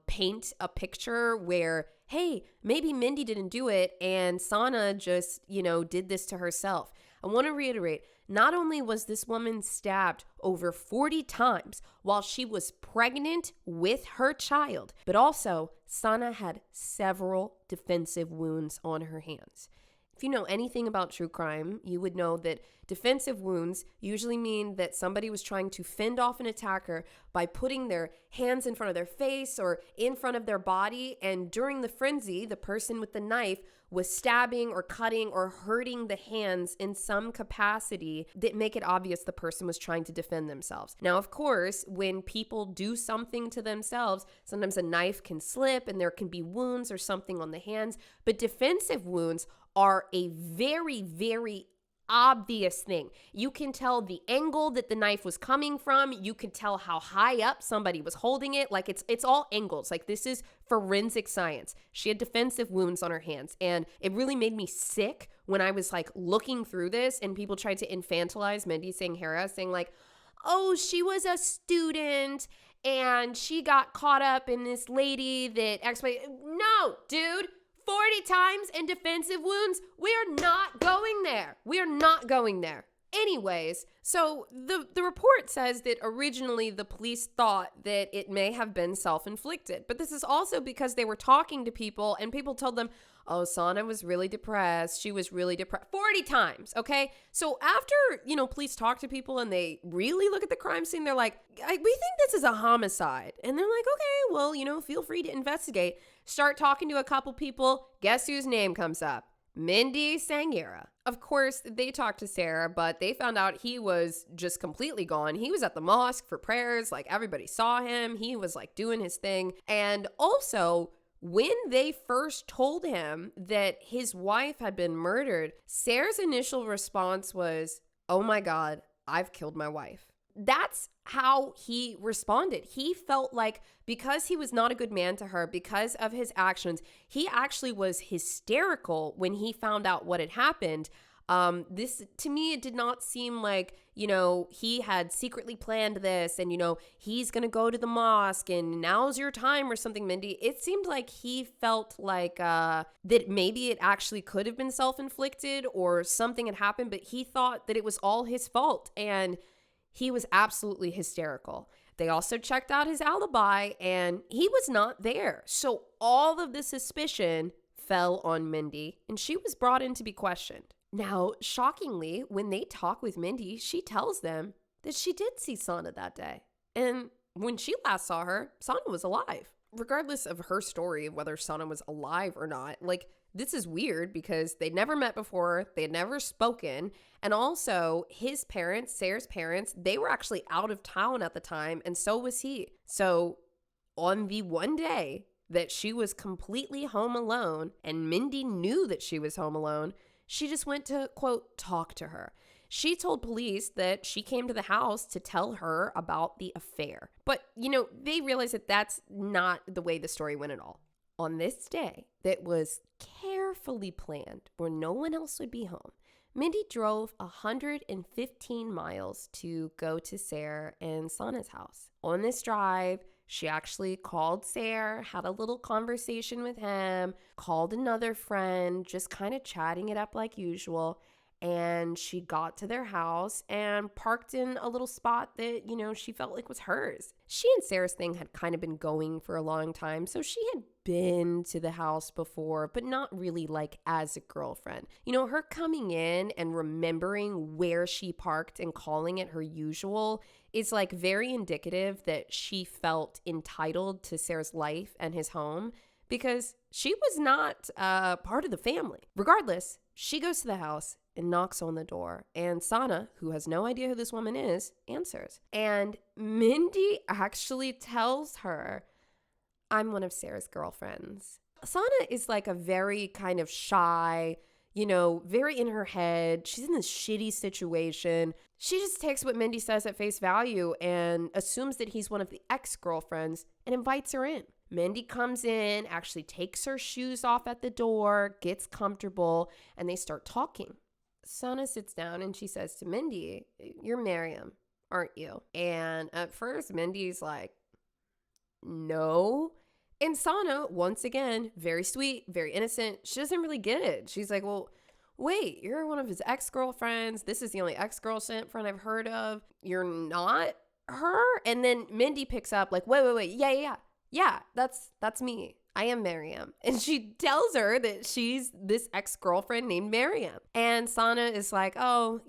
paint a picture where, hey, maybe Mindy didn't do it and Sana just, did this to herself. I want to reiterate, not only was this woman stabbed over 40 times while she was pregnant with her child, but also Sana had several defensive wounds on her hands. If you know anything about true crime, you would know that defensive wounds usually mean that somebody was trying to fend off an attacker by putting their hands in front of their face or in front of their body, and during the frenzy, the person with the knife was stabbing or cutting or hurting the hands in some capacity that make it obvious the person was trying to defend themselves. Now, of course, when people do something to themselves, sometimes a knife can slip and there can be wounds or something on the hands, but defensive wounds are a very, very obvious thing. You can tell the angle that the knife was coming from. You can tell how high up somebody was holding it. Like it's all angles. Like this is forensic science. She had defensive wounds on her hands. And it really made me sick when I was like looking through this and people tried to infantilize Mindy Sanghera, saying like, oh, she was a student and she got caught up in this lady that No, dude. 40 times and defensive wounds. We are not going there. We are not going there. Anyways, so the report says that originally the police thought that it may have been self-inflicted, but this is also because they were talking to people and people told them, oh, Sana was really depressed. She was really depressed 40 times. Okay. So after, police talk to people and they really look at the crime scene, they're like, we think this is a homicide. And they're like, okay, well, feel free to investigate. Start talking to a couple people. Guess whose name comes up? Mindy Sanghera. Of course, they talked to Sarah, but they found out he was just completely gone. He was at the mosque for prayers. Like everybody saw him. He was like doing his thing. And also, when they first told him that his wife had been murdered, Sarah's initial response was, oh my God, I've killed my wife. That's how he responded. He felt like because he was not a good man to her, because of his actions, he actually was hysterical when he found out what had happened. This, to me, it did not seem like, he had secretly planned this and, he's going to go to the mosque and now's your time or something, Mindy. It seemed like he felt like that maybe it actually could have been self-inflicted or something had happened, but he thought that it was all his fault and he was absolutely hysterical. They also checked out his alibi and he was not there. So all of the suspicion fell on Mindy and she was brought in to be questioned. Now, shockingly, when they talk with Mindy, she tells them that she did see Sana that day. And when she last saw her, Sana was alive. Regardless of her story of whether Sana was alive or not, like, this is weird because they'd never met before, they had never spoken, and also his parents, Sarah's parents, they were actually out of town at the time, and so was he. So on the one day that she was completely home alone, and Mindy knew that she was home alone, she just went to, quote, talk to her. She told police that she came to the house to tell her about the affair. But, they realized that that's not the way the story went at all. On this day that was carefully planned where no one else would be home, Mindy drove 115 miles to go to Sair and Sana's house. On this drive, she actually called Sair, had a little conversation with him, called another friend, just kind of chatting it up like usual. And she got to their house and parked in a little spot that, she felt like was hers. She and Sarah's thing had kind of been going for a long time, so she had been to the house before, but not really like as a girlfriend. Her coming in and remembering where she parked and calling it her usual is like very indicative that she felt entitled to Sarah's life and his home because she was not part of the family. Regardless, she goes to the house and knocks on the door. And Sana, who has no idea who this woman is, answers. And Mindy actually tells her, I'm one of Sarah's girlfriends. Sana is like a very kind of shy, very in her head. She's in this shitty situation. She just takes what Mindy says at face value and assumes that he's one of the ex-girlfriends and invites her in. Mindy comes in, actually takes her shoes off at the door, gets comfortable, and they start talking. Sana sits down and she says to Mindy, you're Miriam, aren't you? And at first, Mindy's like, no. And Sana, once again, very sweet, very innocent. She doesn't really get it. She's like, well, wait, you're one of his ex-girlfriends. This is the only ex-girlfriend I've heard of. You're not her? And then Mindy picks up like, wait. Yeah, that's me. I am Miriam. And she tells her that she's this ex-girlfriend named Miriam. And Sana is like, oh,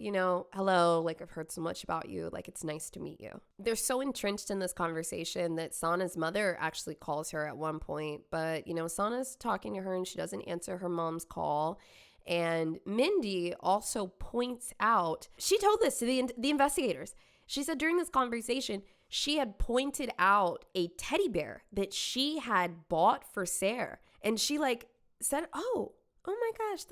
hello, like I've heard so much about you. Like it's nice to meet you. They're so entrenched in this conversation that Sana's mother actually calls her at one point. But, Sana's talking to her and she doesn't answer her mom's call. And Mindy also points out, she told this to the investigators. She said during this conversation, she had pointed out a teddy bear that she had bought for Sair. And she said, oh, oh my gosh,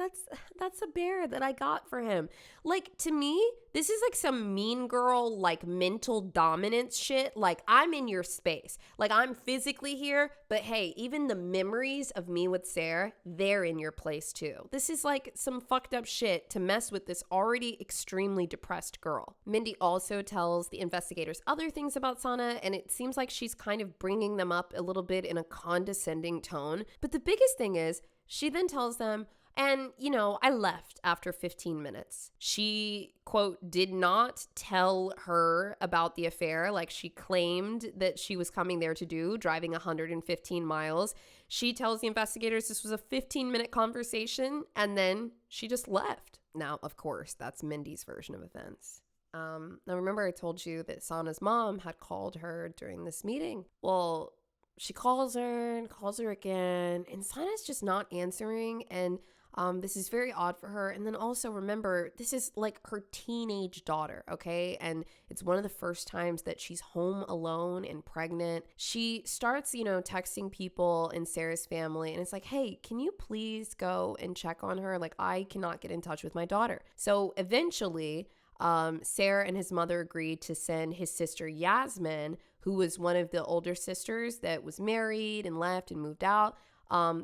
that's a bear that I got for him. Like, to me, this is like some mean girl, like mental dominance shit. Like, I'm in your space. Like, I'm physically here, but hey, even the memories of me with Sarah, they're in your place too. This is like some fucked up shit to mess with this already extremely depressed girl. Mindy also tells the investigators other things about Sana, and it seems like she's kind of bringing them up a little bit in a condescending tone. But the biggest thing is, she then tells them, and, I left after 15 minutes. She, quote, did not tell her about the affair like she claimed that she was coming there to do, driving 115 miles. She tells the investigators this was a 15-minute conversation, and then she just left. Now, of course, that's Mindy's version of events. Now, remember I told you that Sana's mom had called her during this meeting? Well, she calls her and calls her again, and Sana's just not answering, and this is very odd for her. And then also remember, this is like her teenage daughter, okay? And it's one of the first times that she's home alone and pregnant. She starts, texting people in Sarah's family, and it's like, hey, can you please go and check on her? Like, I cannot get in touch with my daughter. So eventually, Sarah and his mother agreed to send his sister Yasmin, who was one of the older sisters that was married and left and moved out.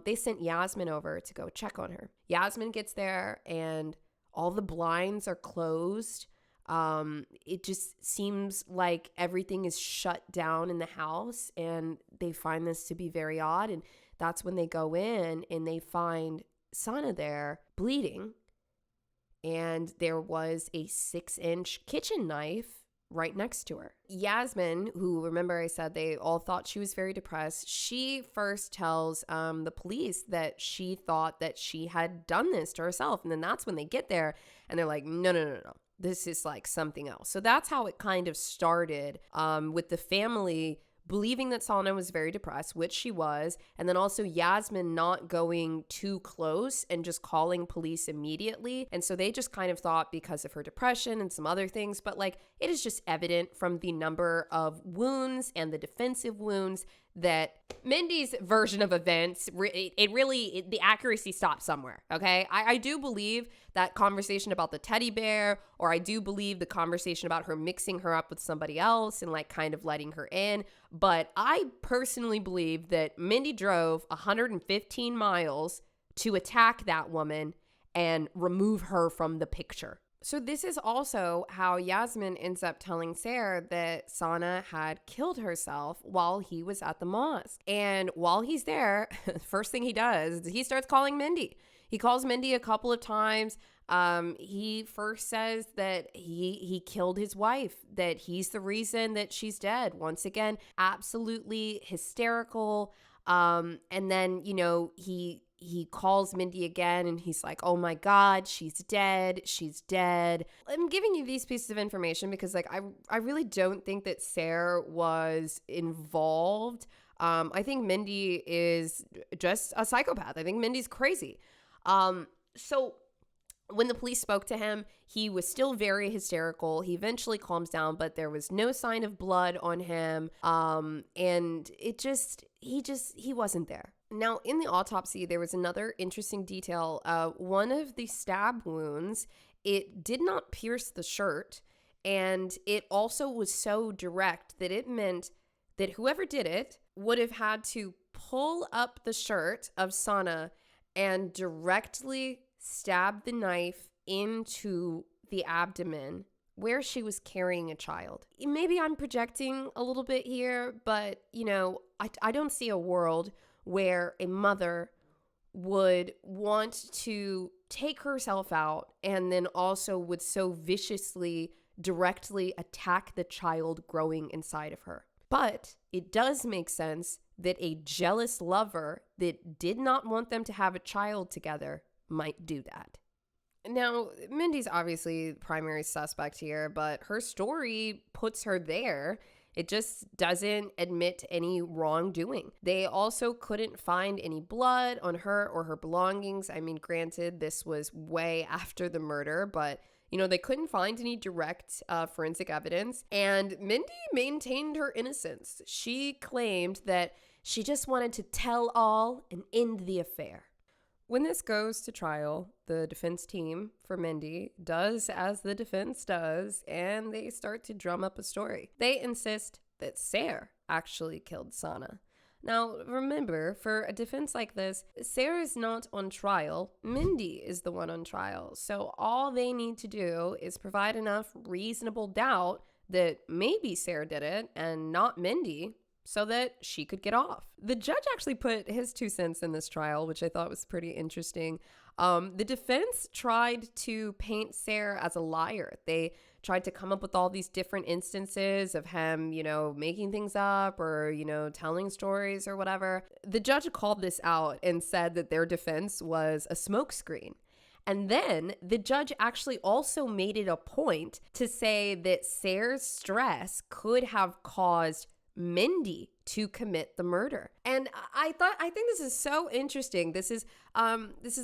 They sent Yasmin over to go check on her. Yasmin gets there and all the blinds are closed. It just seems like everything is shut down in the house, and they find this to be very odd. And that's when they go in and they find Sana there bleeding. And there was a 6-inch kitchen knife right next to her. Yasmin, who, remember I said they all thought she was very depressed, she first tells the police that she thought that she had done this to herself. And then that's when they get there and they're like, no. This is like something else. So that's how it kind of started, with the family believing that Sana was very depressed, which she was, and then also Yasmin not going too close and just calling police immediately. And so they just kind of thought because of her depression and some other things, but like it is just evident from the number of wounds and the defensive wounds that Mindy's version of events, the accuracy stops somewhere, okay? I do believe that conversation about the teddy bear, or I do believe the conversation about her mixing her up with somebody else and like kind of letting her in. But I personally believe that Mindy drove 115 miles to attack that woman and remove her from the picture. So this is also how Yasmin ends up telling Sarah that Sana had killed herself while he was at the mosque. And while he's there, first thing he does is he starts calling Mindy. He calls Mindy a couple of times. He first says that he killed his wife, that he's the reason that she's dead. Once again, absolutely hysterical. And then, he calls Mindy again and he's like, oh my God, she's dead. I'm giving you these pieces of information because like, I really don't think that Sarah was involved. I think Mindy is just a psychopath. I think Mindy's crazy. So when the police spoke to him, he was still very hysterical. He eventually calms down, but there was no sign of blood on him. And he wasn't there. Now, in the autopsy, there was another interesting detail. One of the stab wounds, it did not pierce the shirt, and it also was so direct that it meant that whoever did it would have had to pull up the shirt of Sana and directly stab the knife into the abdomen where she was carrying a child. Maybe I'm projecting a little bit here, but, I don't see a world where a mother would want to take herself out and then also would so viciously, directly attack the child growing inside of her. But it does make sense that a jealous lover that did not want them to have a child together might do that. Now, Mindy's obviously the primary suspect here, but her story puts her there. It just doesn't admit any wrongdoing. They also couldn't find any blood on her or her belongings. I mean, granted, this was way after the murder, but they couldn't find any direct forensic evidence. And Mindy maintained her innocence. She claimed that she just wanted to tell all and end the affair. when this goes to trial, the defense team for Mindy does as the defense does, and they start to drum up a story. They insist that Sair actually killed Sana. Now, remember, for a defense like this, Sair is not on trial. Mindy is the one on trial. So all they need to do is provide enough reasonable doubt that maybe Sair did it and not Mindy, so that she could get off. The judge actually put his 2 cents in this trial, which I thought was pretty interesting. The defense tried to paint Sair as a liar. They tried to come up with all these different instances of him, making things up or, telling stories or whatever. The judge called this out and said that their defense was a smokescreen. And then the judge actually also made it a point to say that Sair's stress could have caused Mindy to commit the murder. And I think this is so interesting. This is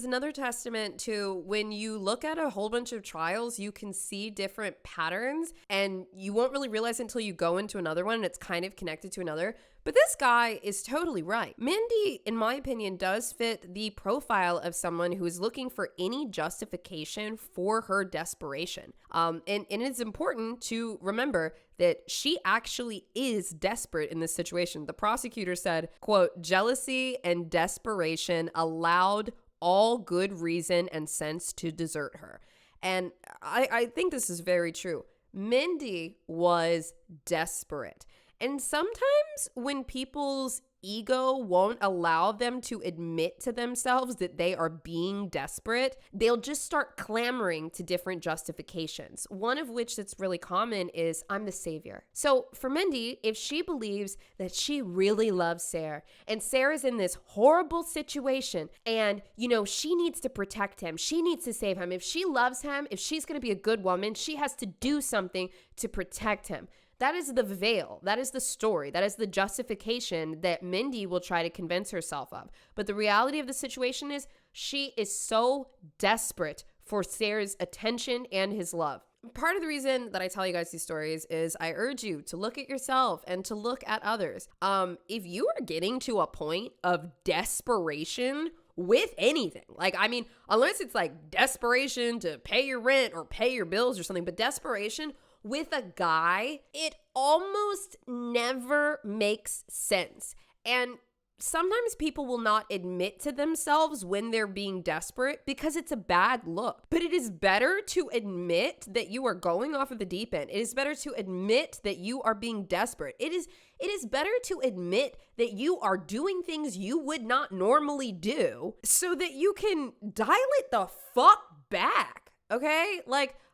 another testament to when you look at a whole bunch of trials, you can see different patterns and you won't really realize until you go into another one and it's kind of connected to another. But this guy is totally right. Mindy, in my opinion, does fit the profile of someone who is looking for any justification for her desperation. And it's important to remember that she actually is desperate in this situation. The prosecutor said, quote, "Jealousy and desperation allowed all good reason and sense to desert her." And I think this is very true. Mindy was desperate. And sometimes when people's ego won't allow them to admit to themselves that they are being desperate, they'll just start clamoring to different justifications. One of which that's really common is, "I'm the savior." So for Mindy, if she believes that she really loves Sair and Sair is in this horrible situation and, she needs to protect him, she needs to save him. If she loves him, if she's going to be a good woman, she has to do something to protect him. That is the veil. That is the story. That is the justification that Mindy will try to convince herself of. But the reality of the situation is she is so desperate for Sair's attention and his love. Part of the reason that I tell you guys these stories is I urge you to look at yourself and to look at others. If you are getting to a point of desperation with anything, unless it's like desperation to pay your rent or pay your bills or something, but desperation with a guy, it almost never makes sense. And sometimes people will not admit to themselves when they're being desperate because it's a bad look. But it is better to admit that you are going off of the deep end. It is better to admit that you are being desperate. It is better to admit that you are doing things you would not normally do so that you can dial it the fuck back, okay?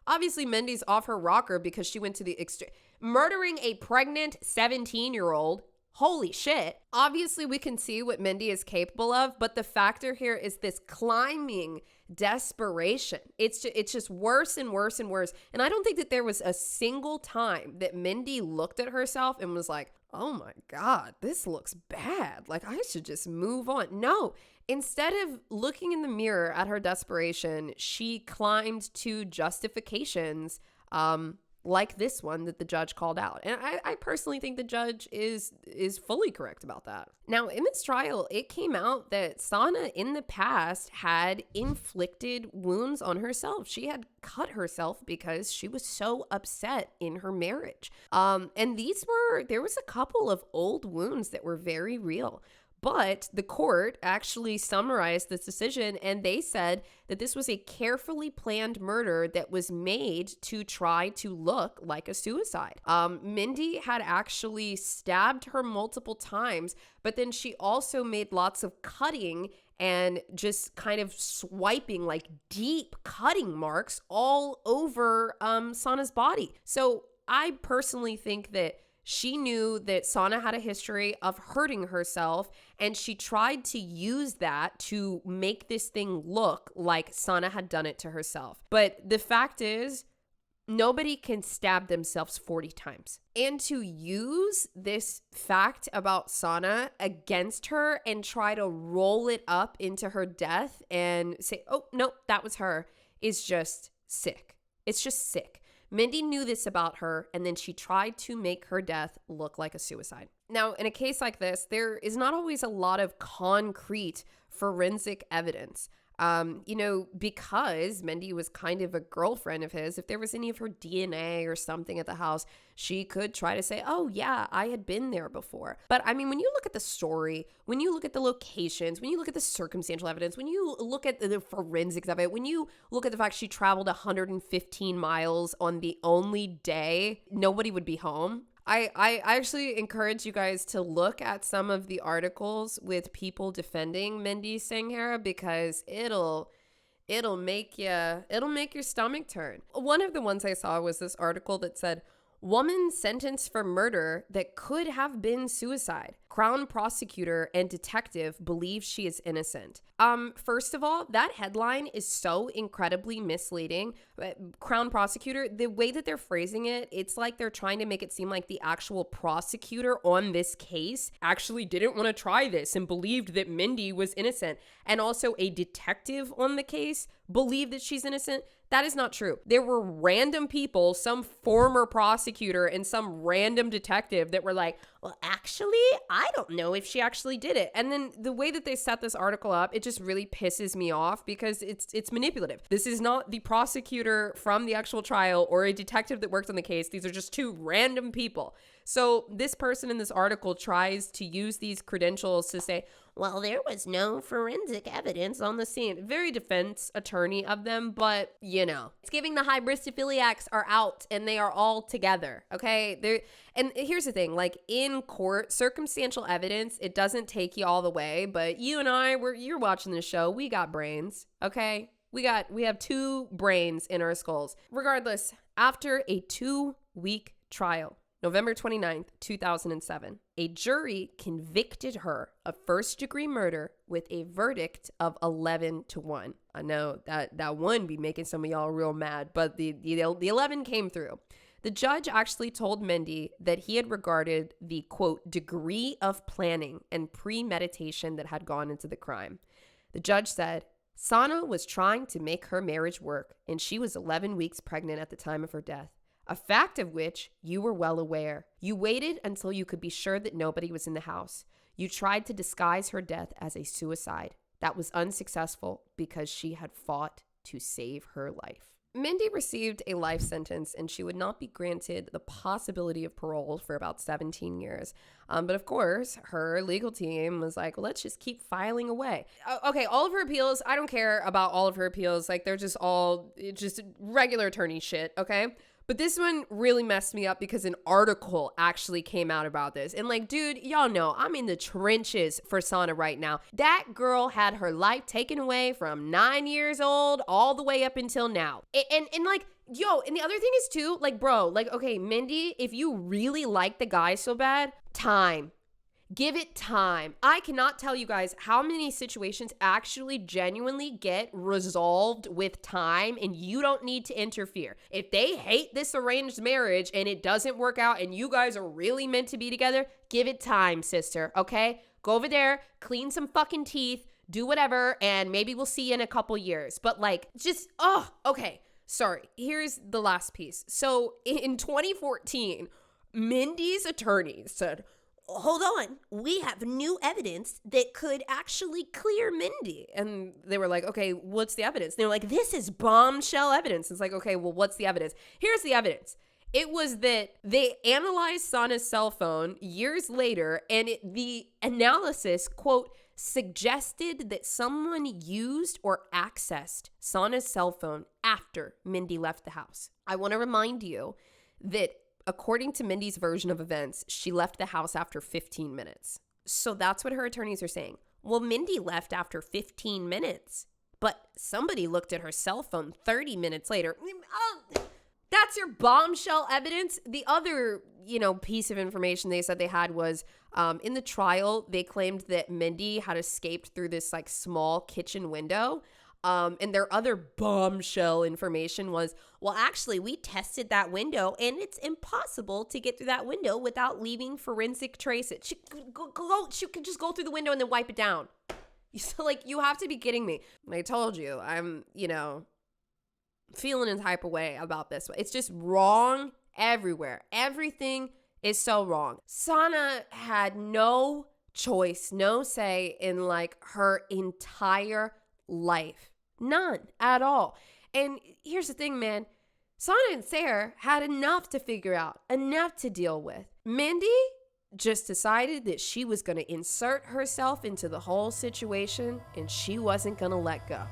Obviously, Mindy's off her rocker because she went to the extreme. Murdering a pregnant 17-year-old, holy shit. Obviously, we can see what Mindy is capable of, but the factor here is this climbing desperation. It's just worse and worse and worse. And I don't think that there was a single time that Mindy looked at herself and was like, "Oh my God, this looks bad. I should just move on." No. Instead of looking in the mirror at her desperation, she climbed to justifications like this one that the judge called out. And I personally think the judge is fully correct about that. Now, in this trial, it came out that Sana in the past had inflicted wounds on herself. She had cut herself because she was so upset in her marriage. And there was a couple of old wounds that were very real. But the court actually summarized this decision and they said that this was a carefully planned murder that was made to try to look like a suicide. Mindy had actually stabbed her multiple times, but then she also made lots of cutting and just kind of swiping, deep cutting marks all over Sana's body. So I personally think that she knew that Sana had a history of hurting herself, and she tried to use that to make this thing look like Sana had done it to herself. But the fact is, nobody can stab themselves 40 times. And to use this fact about Sana against her and try to roll it up into her death and say, "Oh, no, that was her," is just sick. It's just sick. Mindy knew this about her, and then she tried to make her death look like a suicide. Now, in a case like this, there is not always a lot of concrete forensic evidence. Because Mindy was kind of a girlfriend of his, if there was any of her DNA or something at the house, she could try to say, oh yeah, I had been there before. But I mean, when you look at the story, when you look at the locations, when you look at the circumstantial evidence, when you look at the forensics of it, when you look at the fact she traveled 115 miles on the only day nobody would be home, I actually encourage you guys to look at some of the articles with people defending Mindy Sanghera, because it'll make your stomach turn. One of the ones I saw was this article that said, woman sentenced for murder that could have been suicide. Crown prosecutor and detective believe she is innocent. First of all, that headline is so incredibly misleading. Crown prosecutor, the way that they're phrasing it, it's like they're trying to make it seem like the actual prosecutor on this case actually didn't want to try this and believed that Mindy was innocent. And also a detective on the case believed that she's innocent. That is not true. There were random people, some former prosecutor and some random detective that were like, well, actually, I don't know if she actually did it. And then the way that they set this article up, it just really pisses me off because it's manipulative. This is not the prosecutor from the actual trial or a detective that worked on the case. These are just two random people. So this person in this article tries to use these credentials to say, well, there was no forensic evidence on the scene. Very defense attorney of them, but it's giving the hybristophiliacs are out and they are all together, okay? And here's the thing, like in court, circumstantial evidence, it doesn't take you all the way, but you and I, you're watching this show, we got brains, okay? We have two brains in our skulls. Regardless, after a 2-week trial, November 29th, 2007, a jury convicted her of first-degree murder with a verdict of 11-1. I know that one be making some of y'all real mad, but the 11 came through. The judge actually told Mindy that he had regarded the, quote, degree of planning and premeditation that had gone into the crime. The judge said, Sana was trying to make her marriage work, and she was 11 weeks pregnant at the time of her death. A fact of which you were well aware. You waited until you could be sure that nobody was in the house. You tried to disguise her death as a suicide. That was unsuccessful because she had fought to save her life. Mindy received a life sentence and she would not be granted the possibility of parole for about 17 years. But of course, her legal team was like, well, let's just keep filing away. Okay, all of her appeals, I don't care about all of her appeals. Like, they're just all just regular attorney shit, okay? But this one really messed me up because an article actually came out about this. And like, dude, y'all know I'm in the trenches for Sana right now. That girl had her life taken away from 9 years old all the way up until now. And like, yo, and the other thing is too, like, bro, like, okay, Mindy, if you really like the guy so bad, time. Give it time. I cannot tell you guys how many situations actually genuinely get resolved with time and you don't need to interfere. If they hate this arranged marriage and it doesn't work out and you guys are really meant to be together, give it time, sister, okay? Go over there, clean some fucking teeth, do whatever, and maybe we'll see you in a couple years. But like, just, okay. Sorry, here's the last piece. So in 2014, Mindy's attorney said, hold on, we have new evidence that could actually clear Mindy. And they were like, okay, what's the evidence? And they were like, this is bombshell evidence. It's like, okay, well, what's the evidence? Here's the evidence. It was that they analyzed Sana's cell phone years later, and the analysis, quote, suggested that someone used or accessed Sana's cell phone after Mindy left the house. I want to remind you that according to Mindy's version of events, she left the house after 15 minutes. So that's what her attorneys are saying. Well, Mindy left after 15 minutes, but somebody looked at her cell phone 30 minutes later. That's your bombshell evidence. The other, piece of information they said they had was in the trial, they claimed that Mindy had escaped through this like small kitchen window. And their other bombshell information was, well, actually, we tested that window and it's impossible to get through that window without leaving forensic traces. She could just go through the window and then wipe it down. So, like, you have to be kidding me. I told you, I'm, feeling a type of way about this. It's just wrong everywhere. Everything is so wrong. Sana had no choice, no say in like her entire life. None at all. And here's the thing, man. Sana and Sair had enough to figure out, enough to deal with. Mindy just decided that she was going to insert herself into the whole situation and she wasn't going to let go.